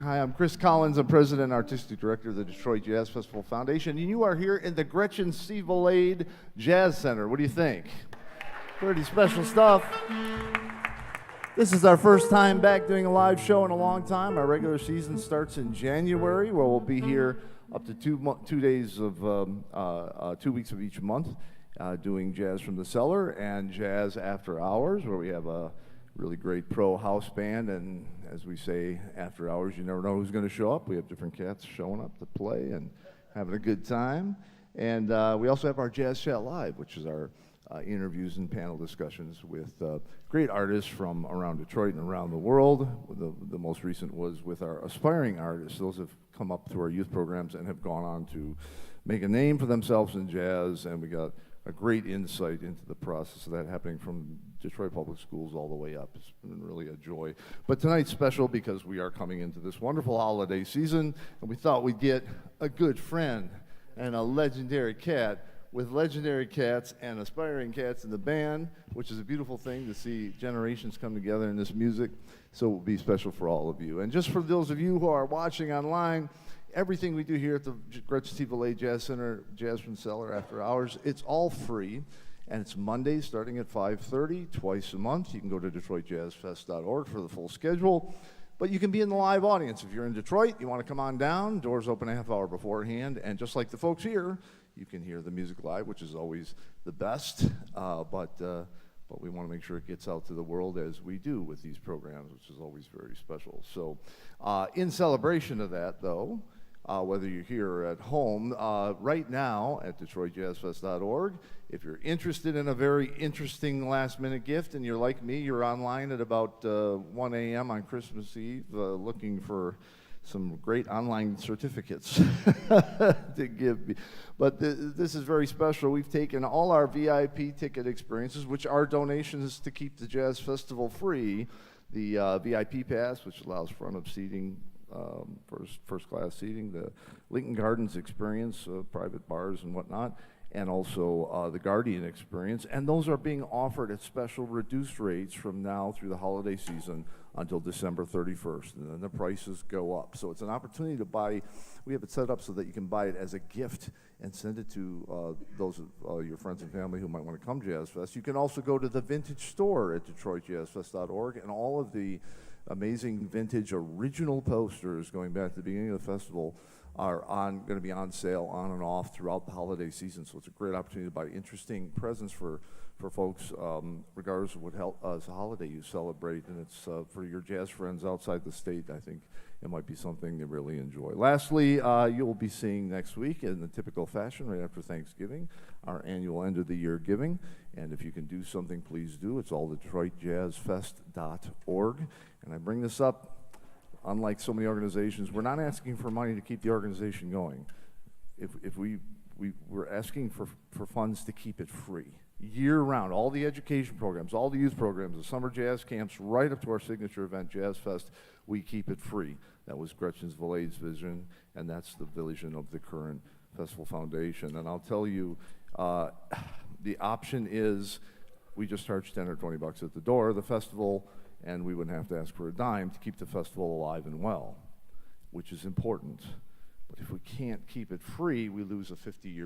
Hi, I'm Chris Collins. I'm President and Artistic Director of the Detroit Jazz Festival Foundation, and you are here in the Gretchen C. Valade Jazz Center. What do you think? Pretty special stuff. This is our first time back doing a live show in a long time. Our regular season starts in January, where we'll be here up to 2 days of 2 weeks of each month, doing Jazz from the Cellar and Jazz After Hours, where we have a really great pro house band, and as we say, after hours, you never know who's going to show up. We have different cats showing up to play and having a good time. And we also have our Jazz Chat Live, which is our interviews and panel discussions with great artists from around Detroit and around the world. The most recent was with our aspiring artists. Those have come up through our youth programs and have gone on to make a name for themselves in jazz, and we got a great insight into the process of that happening from Detroit Public Schools all the way up. It's been really a joy. But tonight's special because we are coming into this wonderful holiday season, and we thought we'd get a good friend and a legendary cat with legendary cats and aspiring cats in the band, which is a beautiful thing to see generations come together in this music. So it will be special for all of you. And just for those of you who are watching online, everything we do here at the Gretchen C. Valade Jazz Center, Jazz from Cellar After Hours, it's all free, and it's Mondays starting at 5:30, twice a month. You can go to DetroitJazzFest.org for the full schedule, but you can be in the live audience. If you're in Detroit, you want to come on down, doors open a half hour beforehand, and just like the folks here, you can hear the music live, which is always the best, but we want to make sure it gets out to the world as we do with these programs, which is always very special. So in celebration of that, though, whether you're here or at home, right now at DetroitJazzFest.org, if you're interested in a very interesting last-minute gift and you're like me, you're online at about 1 a.m. on Christmas Eve looking for some great online certificates to give me. But this is very special. We've taken all our VIP ticket experiences, which are donations to keep the Jazz Festival free, the VIP pass, which allows front-of seating, first-class seating, the Lincoln Gardens experience, private bars and whatnot, and also the Guardian experience. And those are being offered at special reduced rates from now through the holiday season until December 31st, and then the prices go up. So it's an opportunity to buy. We have it set up so that you can buy it as a gift and send it to those of your friends and family who might want to come Jazz Fest. You can also go to the Vintage Store at DetroitJazzFest.org, and all of the amazing vintage original posters going back to the beginning of the festival are going to be on sale on and off throughout the holiday season. So it's a great opportunity to buy interesting presents for folks, regardless of what holiday you celebrate. And it's for your jazz friends outside the state, I think it might be something they really enjoy. Lastly, you'll be seeing next week in the typical fashion right after Thanksgiving, our annual end-of-the-year giving. And if you can do something, please do. It's all DetroitJazzFest.org. And I bring this up, unlike so many organizations, we're not asking for money to keep the organization going. If we're asking for funds to keep it free, year-round, all the education programs, all the youth programs, the summer jazz camps, right up to our signature event, Jazz Fest, we keep it free. That was Gretchen Valade's vision, and that's the vision of the current Festival Foundation. And I'll tell you, the option is we just charge 10 or 20 bucks at the door of the festival, and we wouldn't have to ask for a dime to keep the festival alive and well, which is important. But if we can't keep it free, we lose a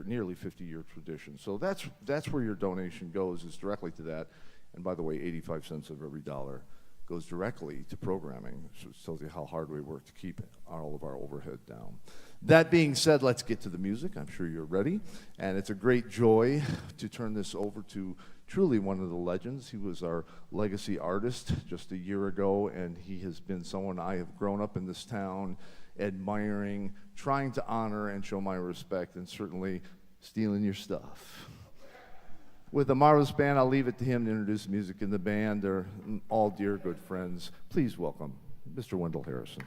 nearly 50-year tradition. So that's where your donation goes, is directly to that. And by the way, 85 cents of every dollar goes directly to programming, which tells you how hard we work to keep all of our overhead down. That being said, let's get to the music. I'm sure you're ready. And it's a great joy to turn this over to truly one of the legends. He was our legacy artist just a year ago, and he has been someone I have grown up in this town admiring, trying to honor and show my respect, and certainly stealing your stuff. With a marvelous band, I'll leave it to him to introduce the music in the band. They're all dear good friends. Please welcome Mr. Wendell Harrison.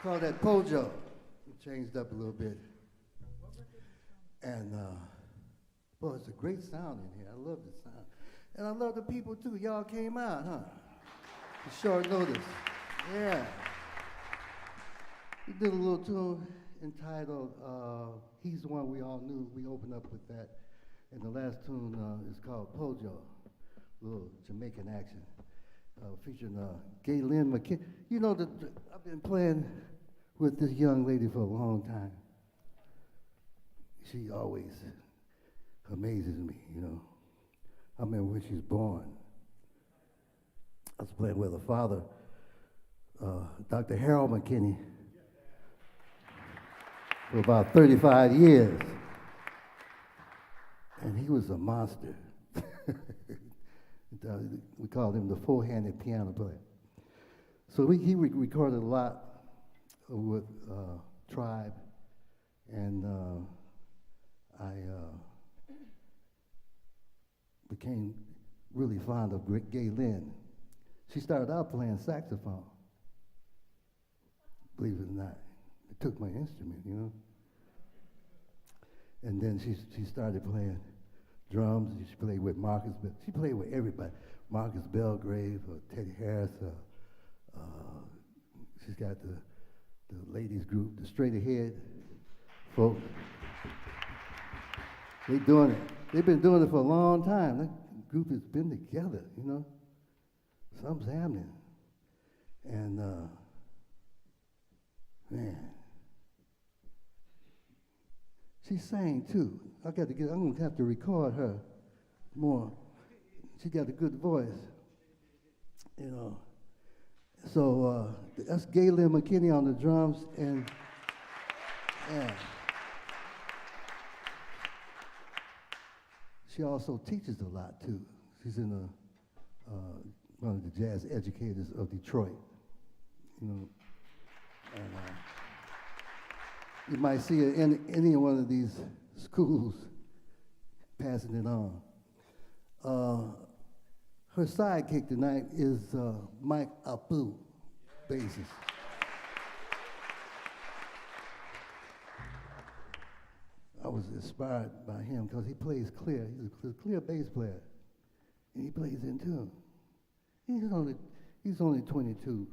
Call that Pojo. It changed up a little bit. And, boy, it's a great sound in here. I love the sound. And I love the people, too. Y'all came out, huh? Short notice. Yeah. We did a little tune entitled He's the One We All Knew. We opened up with that. And the last tune is called Pojo, a little Jamaican action, featuring Gaylyn McKinney. You know, I've been playing with this young lady for a long time. She always amazes me, you know. I remember when she was born. I was playing with her father, Dr. Harold McKinney, for about 35 years. And he was a monster. We called him the four-handed piano player. So he recorded a lot with Tribe, and I became really fond of Gaylyn. She started out playing saxophone. Believe it or not, it took my instrument, you know. And then she started playing drums. She played with Marcus. She played with everybody. Marcus Belgrave, Teddy Harris. She's got the ladies group, the Straight Ahead folk. They doing it. They've been doing it for a long time. That group has been together, you know. Something's happening. And man, she sang too. I'm gonna have to record her more. She got a good voice, you know. So that's Gaylyn McKinney on the drums, and yeah. She also teaches a lot too. She's in one of the jazz educators of Detroit, you know. And, you might see her in any one of these schools passing it on. Her sidekick tonight is Mike Apu, bassist. I was inspired by him because he plays clear. He's a clear bass player, and he plays in tune. He's only 22,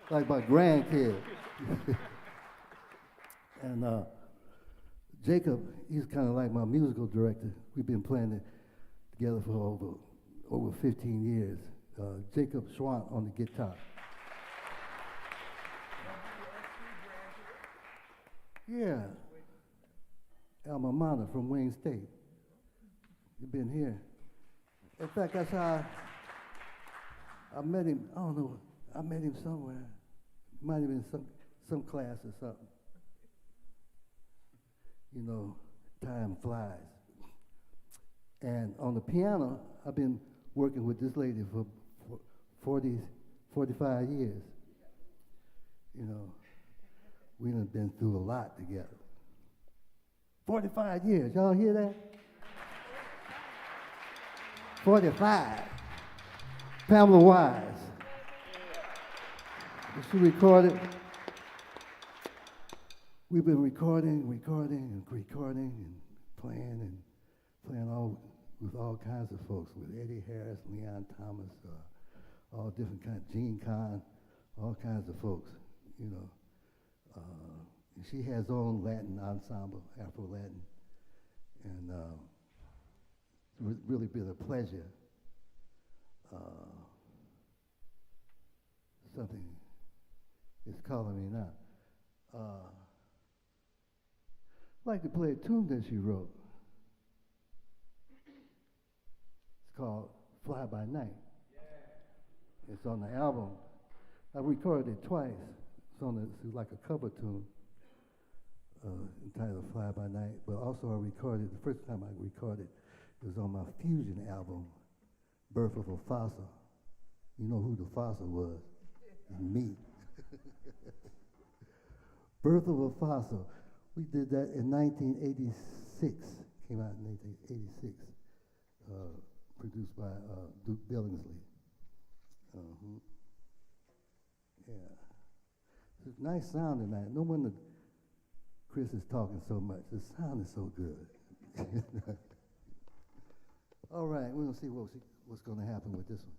like my grandkid. And Jacob, he's kind of like my musical director. We've been playing it together for over 15 years. Jacob Schwant on the guitar. Yeah. Alma mater from Wayne State. You've been here. In fact, that's how I met him. I don't know. I met him somewhere. Might have been some class or something. You know, time flies. And on the piano, I've been working with this lady for 45 years. You know, we done been through a lot together. 45 years, y'all hear that? 45. Pamela Wise. She recorded. We've been recording and playing all with all kinds of folks, with Eddie Harris, Leon Thomas, all different kinds, Gene Kahn, all kinds of folks, you know. She has her own Latin ensemble, Afro-Latin, and it's really been a pleasure. Something is calling me now. I'd like to play a tune that she wrote. It's called Fly By Night. Yeah. It's on the album. I recorded it twice. It's like a cover tune entitled Fly By Night, but also I recorded, the first time I recorded, it was on my fusion album, Birth of a Fossil. You know who the fossil was? Me. Birth of a Fossil. We did that in 1986. Came out in 1986. Produced by Duke Billingsley. Yeah. It's a nice sound tonight. No wonder Chris is talking so much. The sound is so good. All right, we're going to see what's going to happen with this one.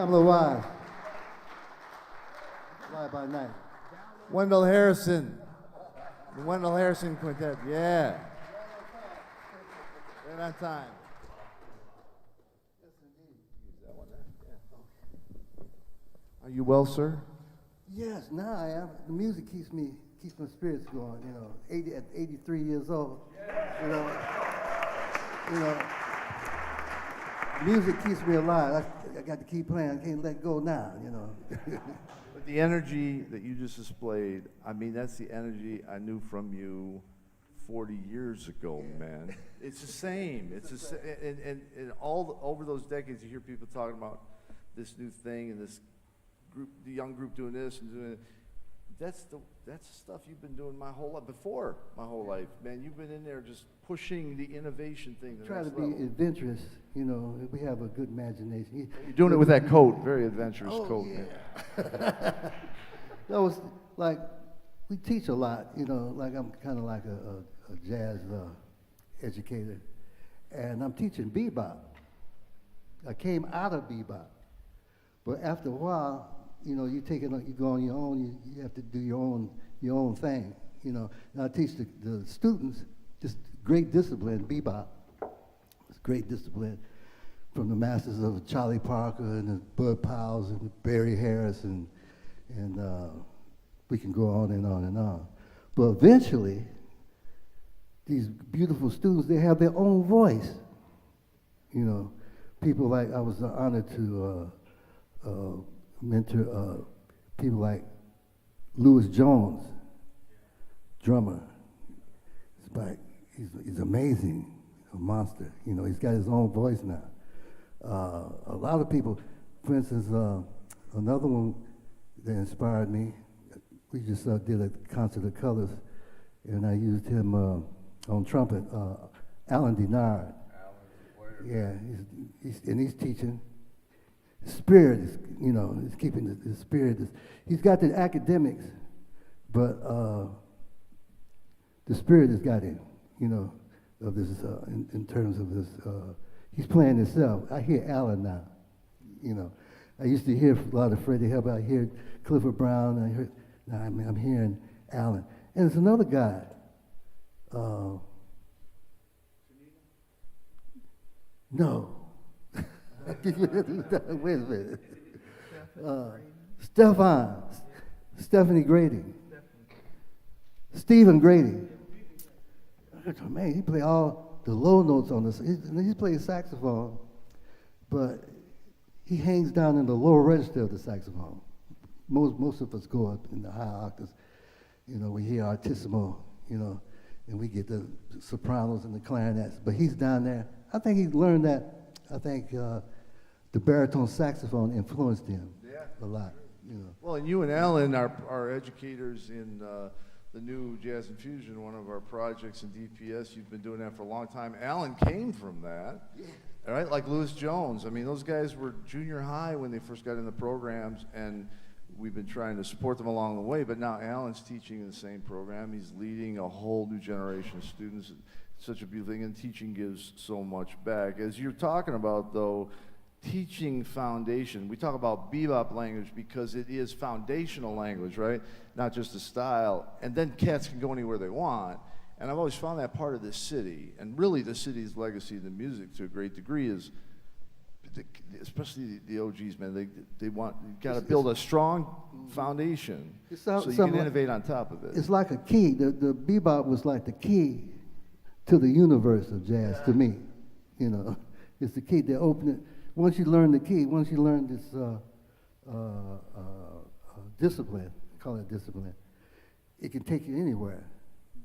Pamela Wise. Fly by night. Wendell Harrison. The Wendell Harrison Quintet. Yeah. Right on time. Are you well, sir? Yes, now I am. The music keeps my spirits going. You know, at 83 years old. You know, music keeps me alive. I got to keep playing. I can't let go now. You know. But the energy that you just displayed, I mean, that's the energy I knew from you 40 years ago, man. It's the same. It's the same. And all over those decades, you hear people talking about this new thing and this group, the young group doing this and doing it. That's the stuff you've been doing my whole life, before my whole life, man. You've been in there just pushing the innovation thing to the Try to next be level. adventurous. You know, we have a good imagination. You're doing it with that coat, very adventurous coat, yeah. man. That was like, we teach a lot, you know, like I'm kind of like a jazz educator, and I'm teaching bebop. I came out of bebop, but after a while, you know, you go on your own. You have to do your own thing, you know. And I teach the students just great discipline, bebop. It's great discipline from the masters of Charlie Parker and the Bud Powells and Barry Harris and we can go on and on and on. But eventually, these beautiful students, they have their own voice. You know, people like, I was honored to mentor people like Louis Jones, drummer. It's like, he's amazing, a monster. You know, he's got his own voice now. A lot of people, for instance, another one that inspired me, we just did a concert of colors, and I used him on trumpet, Alan Denard. Yeah, he's teaching. Spirit is, you know, he's keeping the spirit. He's got the academics, but the spirit has got him, you know, of this, in terms of this, he's playing himself. I hear Alan now, you know. I used to hear a lot of Freddie Hubbard. I hear Clifford Brown. Now I'm hearing Alan. And there's another guy. No. Wait a minute. Stephanie Grady. Stephen Grady. Man, he played all the low notes on this. He plays saxophone, but he hangs down in the lower register of the saxophone. Most of us go up in the high octaves. You know, we hear artissimo, you know, and we get the sopranos and the clarinets. But he's down there. I think he learned that. I think the baritone saxophone influenced him a lot. You know. Well, and you and Alan are educators in the new Jazz Infusion, one of our projects in DPS. You've been doing that for a long time. Alan came from that, right? Like Louis Jones. I mean, those guys were junior high when they first got in the programs, and we've been trying to support them along the way. But now Alan's teaching in the same program. He's leading a whole new generation of students. It's such a beautiful thing, and teaching gives so much back. As you're talking about, though, teaching foundation. We talk about bebop language because it is foundational language, right? Not just a style. And then cats can go anywhere they want. And I've always found that part of this city, and really the city's legacy in the music to a great degree is, especially the OGs, man, they want, you got to build a strong foundation so you can innovate on top of it. It's like a key. The bebop was like the key to the universe of jazz to me. You know, it's the key. They open it. Once you learn the key, once you learn this discipline, call it discipline, it can take you anywhere.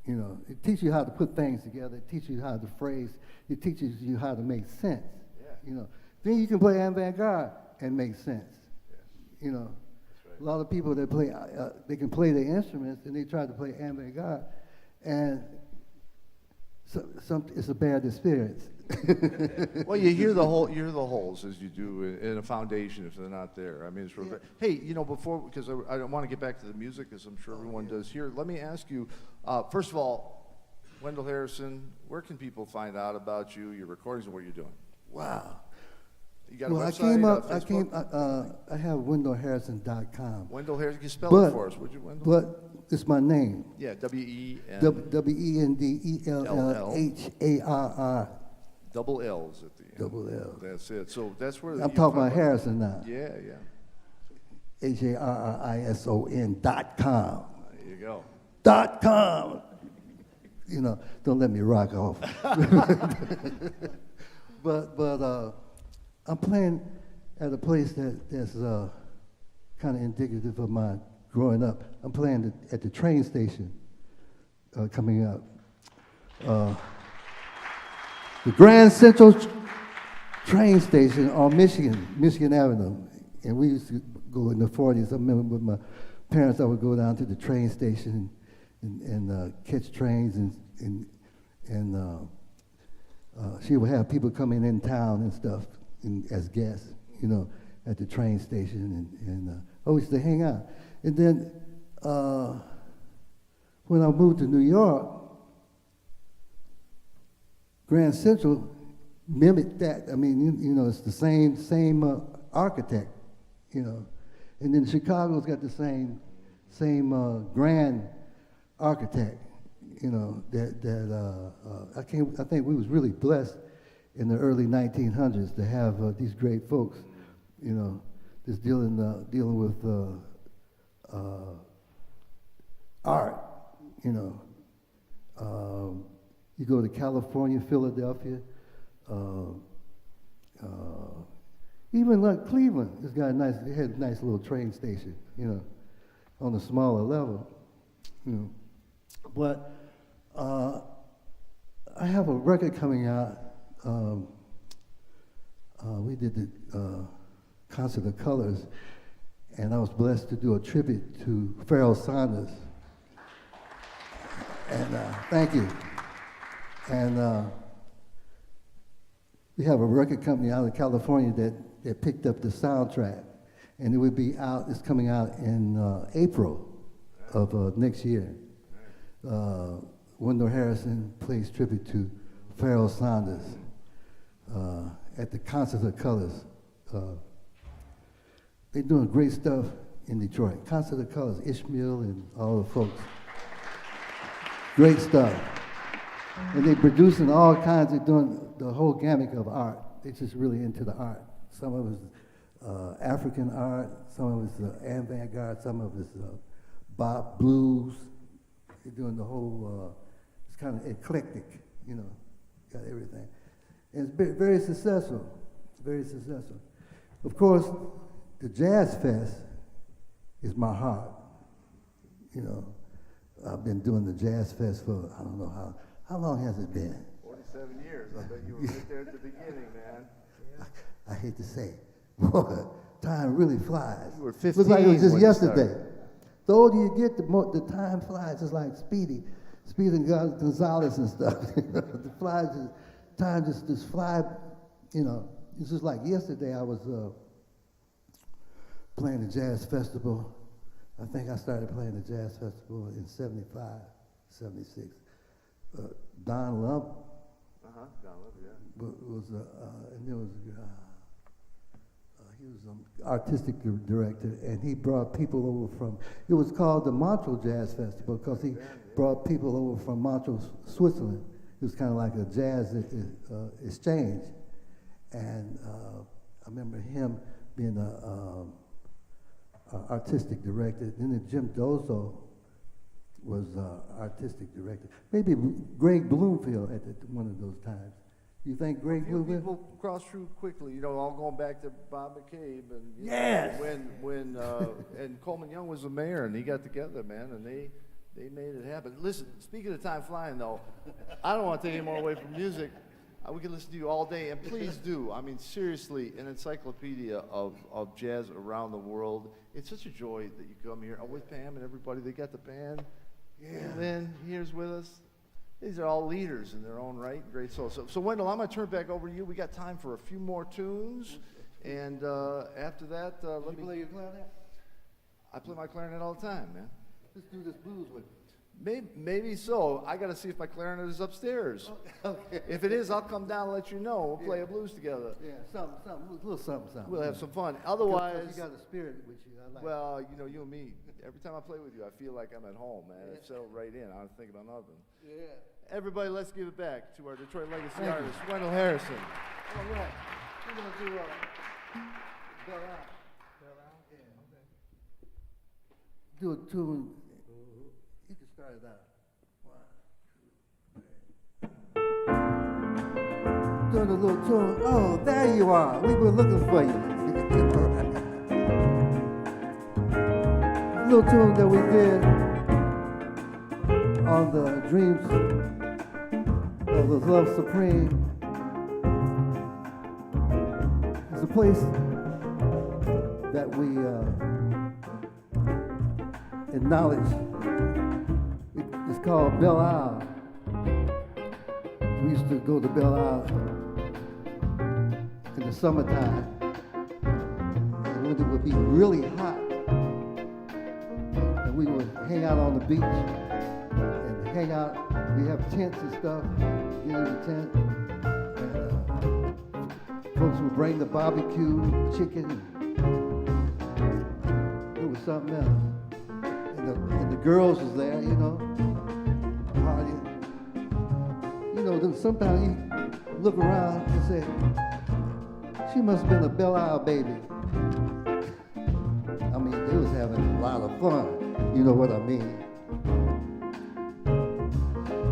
You know, it teaches you how to put things together. It teaches you how to phrase. It teaches you how to make sense. Yeah. You know, then you can play avant-garde and make sense. Yeah. You know, right. A lot of people that play, they can play their instruments and they try to play avant-garde, and it's a bad experience. Well, you hear the holes as you do in a foundation if they're not there. I mean, it's really great. Hey, you know, because I don't want to get back to the music, as I'm sure everyone does here. Let me ask you, first of all, Wendell Harrison, where can people find out about you, your recordings, and what you're doing? Wow. You got a Well, website? I have WendellHarrison.com. Wendell Harrison. Can you spell it But, for us, would you, Wendell? but it's my name. Yeah, W-E-N. WendellHarr. Double L's at the end. Double L. That's it. So that's where I'm talking about Harrison now. Yeah, yeah. HARRISON.com. There you go. .com. You know, don't let me rock off. but I'm playing at a place that's kind of indicative of my growing up. I'm playing at the train station coming up. The Grand Central train station on Michigan Avenue. And we used to go in the 40s. I remember with my parents, I would go down to the train station and catch trains, and she would have people coming in town and stuff as guests, you know, at the train station, and always to hang out. And then when I moved to New York, Grand Central mimicked that. I mean, you know, it's the same architect, you know. And then Chicago's got the same grand architect, you know. I think we was really blessed in the early 1900s to have these great folks, you know, just dealing with art, you know. You go to California, Philadelphia, even like Cleveland, it had a nice little train station, you know, on a smaller level, you know. But I have a record coming out. We did the Concert of Colors, and I was blessed to do a tribute to Pharoah Sanders. And thank you. And we have a record company out of California that picked up the soundtrack, and it would be out. It's coming out in April of next year. Wendell Harrison plays tribute to Pharoah Sanders at the Concert of Colors. They're doing great stuff in Detroit. Concert of Colors, Ishmael and all the folks. Great stuff. And they're producing all kinds of, doing the whole gamut of art. They're just really into the art. Some of it's African art, some of it's avant-garde, some of it's bop, blues. They're doing the whole, it's kind of eclectic, you know, got everything. And it's very successful, very successful. Of course, the Jazz Fest is my heart. You know, I've been doing the Jazz Fest for, I don't know how long has it been? 47 years. I bet you were right there at the beginning, man. Yeah. I hate to say, boy, time really flies. You were 15. Looks like it was just when yesterday. The older you get, the time flies. It's like Speedy and Gonzalez and stuff. Time just fly. You know, it's just like yesterday. I was playing the jazz festival. I think I started playing the jazz festival in 75, 76. Don Lump. Don Lump, yeah. Was and there was he was an artistic director, and he brought people over from. It was called the Montreux Jazz Festival because he brought people over from Montreux, Switzerland. It was kind of like a jazz exchange, and I remember him being a artistic director. Then Jim Dozo was artistic director. Maybe Greg Bloomfield at one of those times. You think Greg Bloomfield? People cross through quickly, you know, all going back to Bob McCabe and yes, when and Coleman Young was the mayor, and he got together, man, and they made it happen. Listen, speaking of time flying, though, I don't want to take any more away from music. We can listen to you all day, and please do. I mean, seriously, an encyclopedia of jazz around the world. It's such a joy that you come here. I'm with Pam and everybody. They got the band. Yeah. And then here's with us. These are all leaders in their own right. Great souls. So Wendell, I'm going to turn it back over to you. We got time for a few more tunes. And after that, let me play your clarinet? I play my clarinet all the time, man. Let's do this blues with me. Maybe so. I got to see if my clarinet is upstairs. Okay. If it is, I'll come down and let you know. We'll play a blues together. Yeah, something, a little something. We'll have some fun. 'Cause Otherwise, you got a spirit with you. I like. well, you know, you and me, every time I play with you, I feel like I'm at home, man. I settle right in. I'm thinking of nothing. Yeah. Everybody, let's give it back to our Detroit legacy Thank you. artist, Wendell Harrison. All right. We're gonna do Bell Out. Yeah. Okay. Do a tune. You can start it out. 1, 2, 3. Doing a little tune. Oh, there you are. We were looking for you. Little tune that we did on the Dreams of the Love Supreme. It's a place that we acknowledge. It's called Belle Isle. We used to go to Belle Isle in the summertime, and when it would be really hot, and we would hang out on the beach and hang out. We have tents and stuff. Get in the tent, and folks would bring the barbecue chicken. It was something else. And the girls was there, you know, partying. You know, then sometimes you look around and say, she must have been a Belle Isle baby. I mean, they was having a lot of fun. You know what I mean?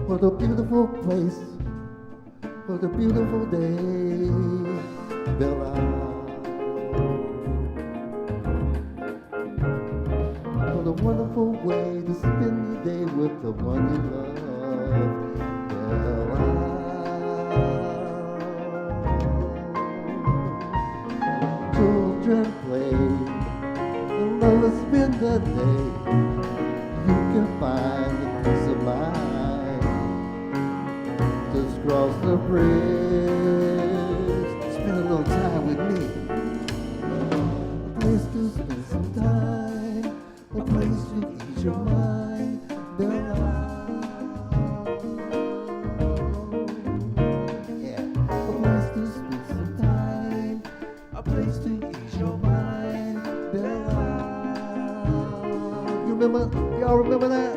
What a beautiful place. What a beautiful day. Belle Isle. What a wonderful way to spend your day with the one you love. Belle Isle. Children play, and lovers spend the day. You can find the peace of mind. Just cross the bridge. Spend a little time with me. A place to spend some time. A place to ease your mind. Belle Isle. Yeah. A place to spend some time. A place to ease your mind. Belle Isle. You remember? Y'all remember that?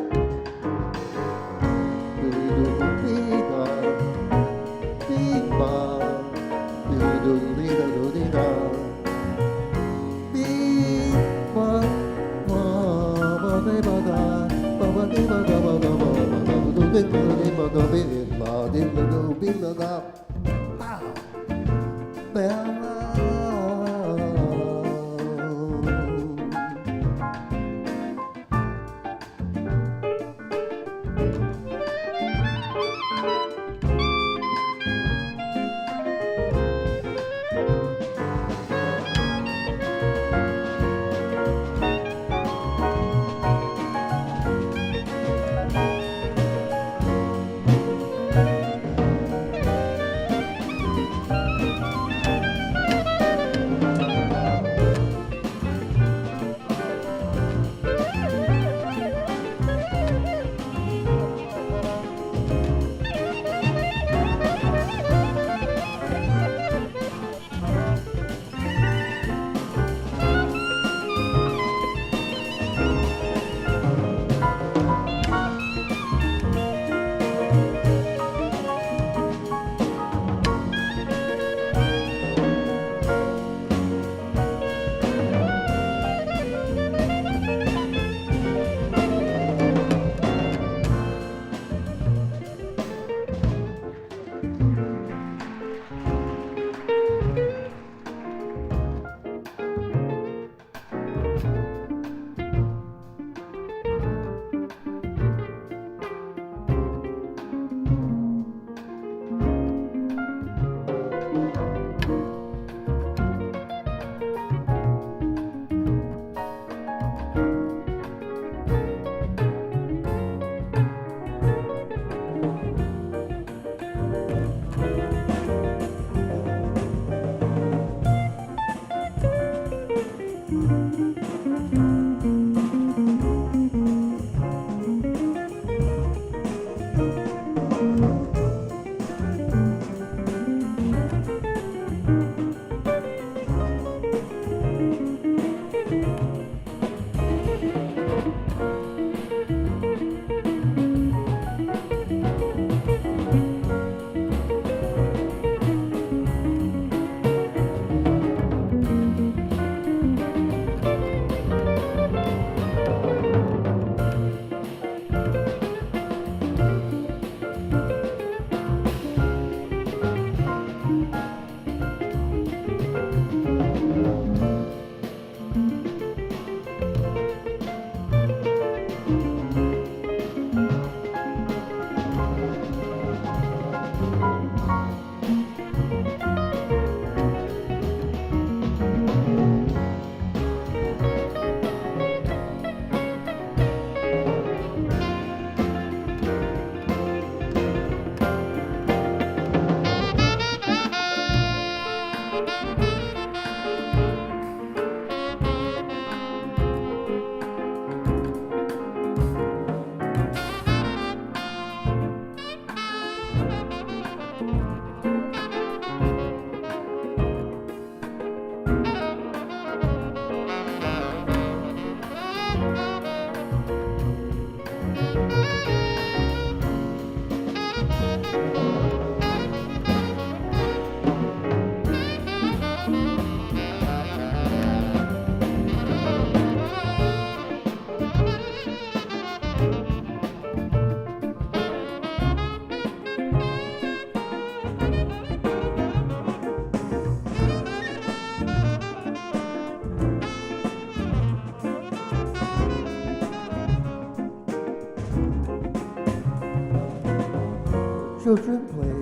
children play,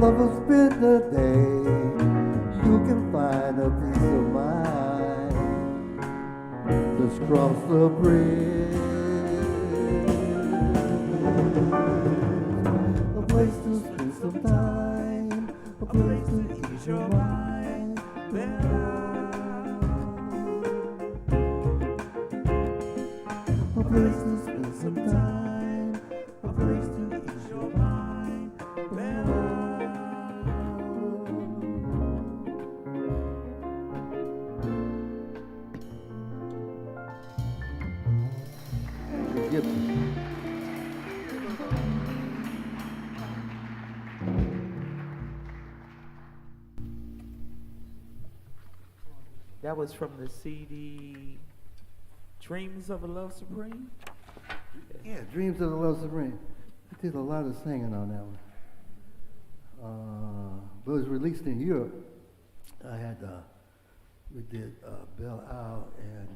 lovers spend the day. You can find a peace of mind. Just cross the bridge. A place to spend some time, a place to ease your mind. A place to spend some time, a place to ease your mind. Andrew Gibson. That was from the CD Dreams of a Love Supreme? Yeah, Dreams of the Love Supreme. I did a lot of singing on that one. But it was released in Europe. I had, we did Belle Isle and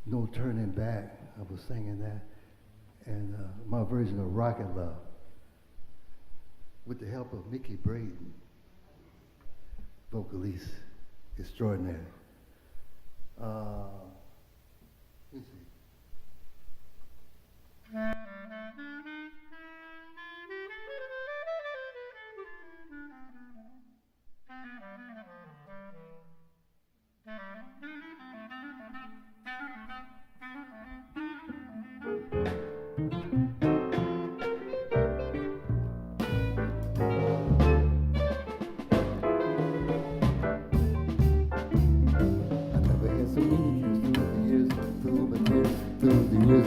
No Turning Back. I was singing that. And my version of Rocket Love with the help of Mickey Braden, vocalist extraordinary. Let's see.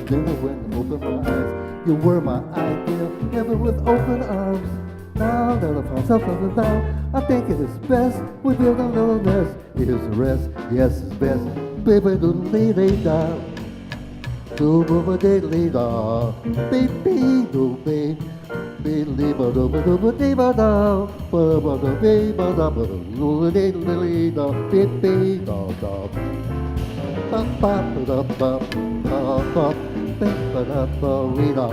Never when I open my eyes, you were my ideal, never with open arms. Now that I found something down, I think it is best we build a little nest. Here's the rest, yes it's best. Baby, do lay down, do booba day lay down, baby do baby. Ba da ba da ba da ba da ba ba da ba da ba da lay down, baby da da. Ba ba da ba ba ba. Beep ba ba we da.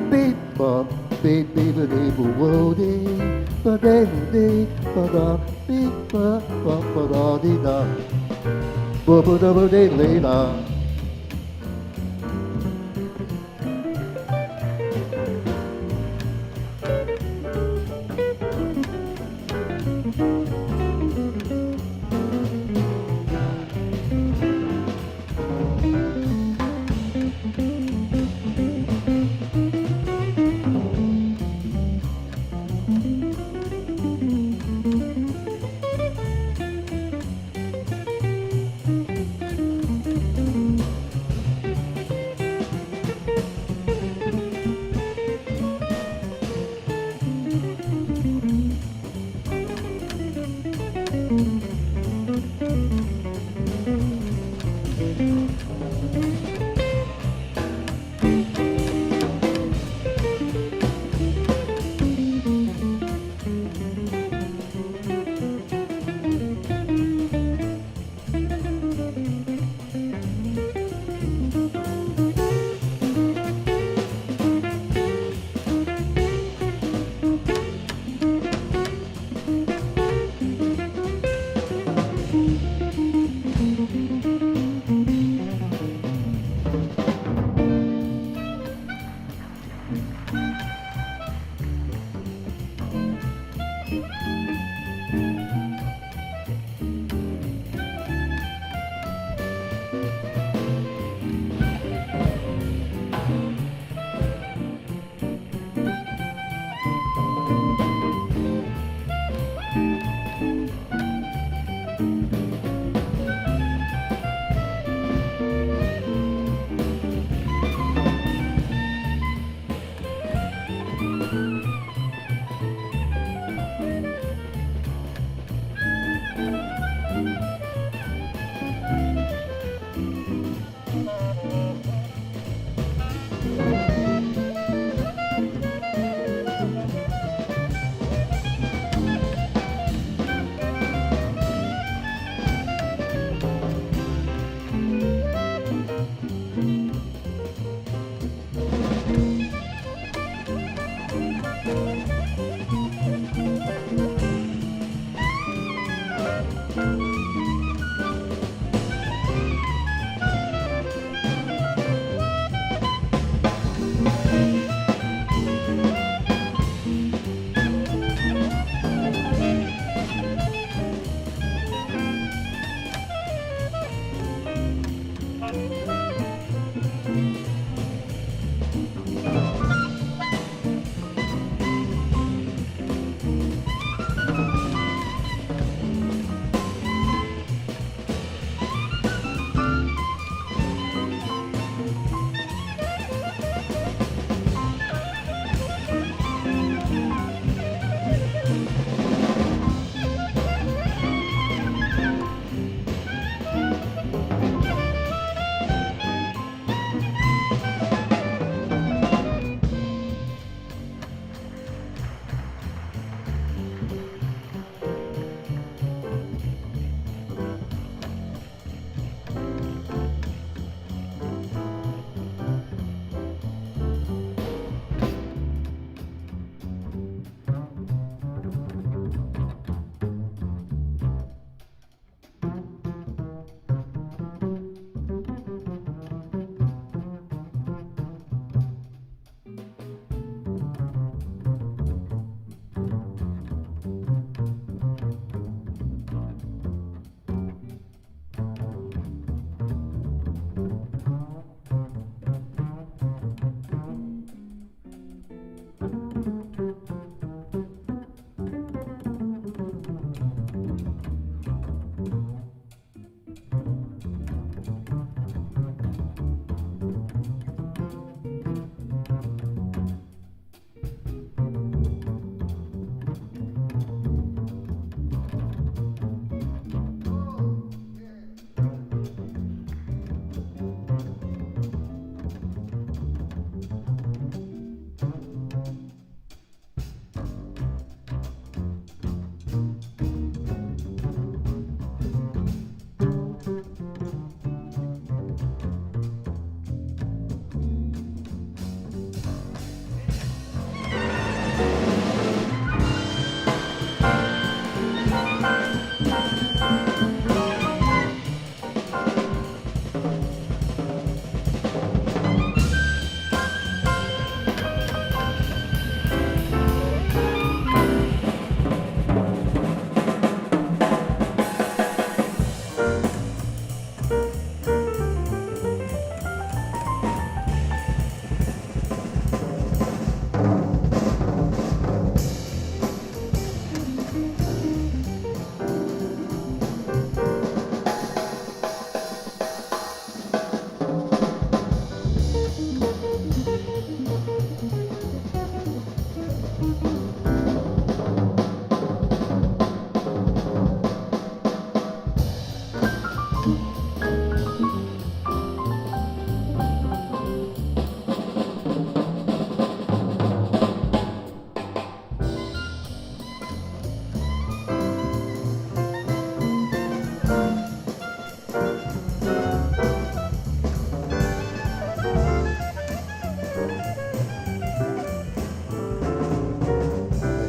Beep ba beep beep ba dee ba wo dee ba dee dee ba da beep ba ba da dee da ba ba da ba dee lee da.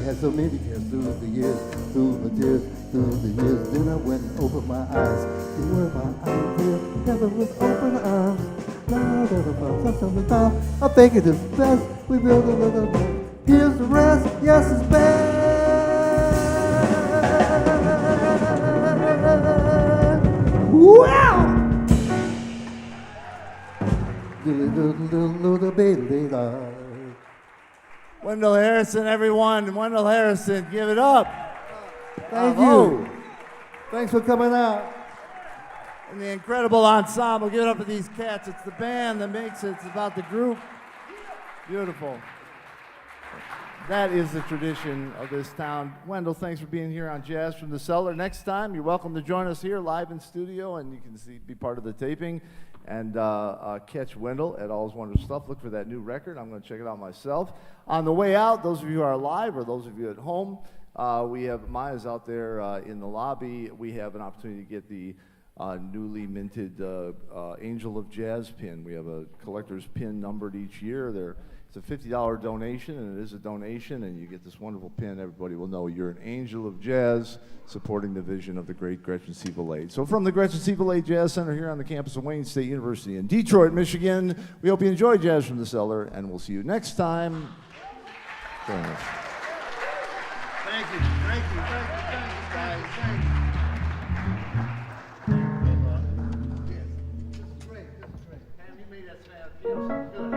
I had so many cares through the years, through the tears, through the years. Then I went and opened my eyes. You were my idea, never with open arms. I think it is best we build a little bit. Here's the rest, yes, it's best. Wow! Wendell Harrison, everyone. Wendell Harrison, give it up. Thank Bravo. you. Thanks for coming out. And the incredible ensemble. Give it up for these cats. It's the band that makes it. It's about the group. Beautiful. That is the tradition of this town. Wendell, thanks for being here on Jazz from the Cellar. Next time, you're welcome to join us here live in studio, and you can be part of the taping and catch Wendell at All His Wonderful Stuff. Look for that new record. I'm going to check it out myself. On the way out, those of you who are live or those of you at home, we have Maya's out there in the lobby. We have an opportunity to get the newly minted Angel of Jazz pin. We have a collector's pin numbered each year. It's a $50 donation, and it is a donation, and you get this wonderful pin. Everybody will know you're an Angel of Jazz supporting the vision of the great Gretchen Siebel Lade. So from the Gretchen Siebel Lade Jazz Center here on the campus of Wayne State University in Detroit, Michigan, we hope you enjoy Jazz from the Cellar, and we'll see you next time. Very nice. Thank you, guys. Thank you. This is great. Pam, you made that sound feel so good.